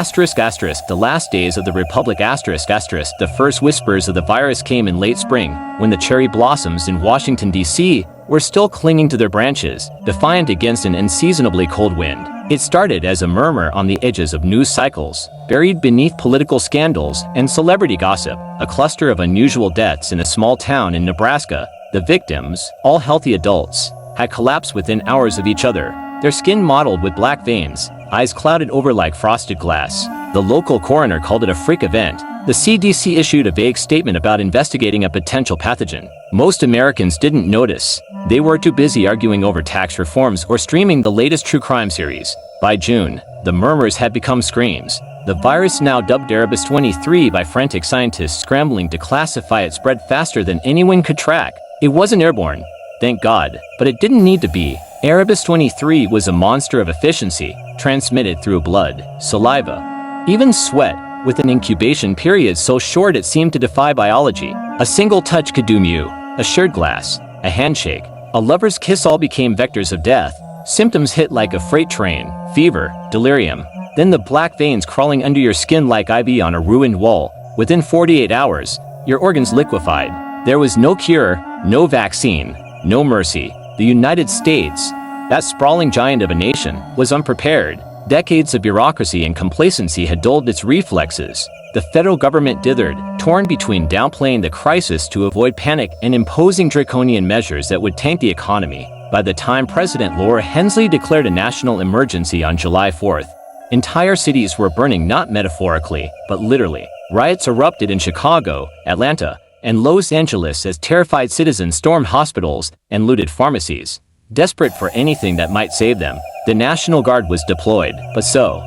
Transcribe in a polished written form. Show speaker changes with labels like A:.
A: The last days of the Republic The first whispers of the virus came in late spring, when the cherry blossoms in Washington, D.C. were still clinging to their branches, defiant against an unseasonably cold wind. It started as a murmur on the edges of news cycles, buried beneath political scandals and celebrity gossip, a cluster of unusual deaths in a small town in Nebraska. The victims, all healthy adults, had collapsed within hours of each other, their skin mottled with black veins, eyes clouded over like frosted glass. The local coroner called it a freak event. The CDC issued a vague statement about investigating a potential pathogen. Most Americans didn't notice. They were too busy arguing over tax reforms or streaming the latest true crime series. By June, the murmurs had become screams. The virus, now dubbed Erebus 23 by frantic scientists scrambling to classify it, spread faster than anyone could track. It wasn't airborne, thank God, but it didn't need to be. Erebus 23 was a monster of efficiency, transmitted through blood, saliva, even sweat, with an incubation period so short it seemed to defy biology. A single touch could doom you. A shared glass, a handshake, a lover's kiss, all became vectors of death. Symptoms hit like a freight train: fever, delirium, then the black veins crawling under your skin like ivy on a ruined wall. Within 48 hours, your organs liquefied. There was no cure, no vaccine, no mercy. The United States, that sprawling giant of a nation, was unprepared. Decades of bureaucracy and complacency had dulled its reflexes. The federal government dithered, torn between downplaying the crisis to avoid panic and imposing draconian measures that would tank the economy. By the time President Laura Hensley declared a national emergency on July 4th, entire cities were burning, not metaphorically, but literally. Riots erupted in Chicago, Atlanta, and Los Angeles as terrified citizens stormed hospitals and looted pharmacies. Desperate for anything that might save them, the National Guard was deployed, but so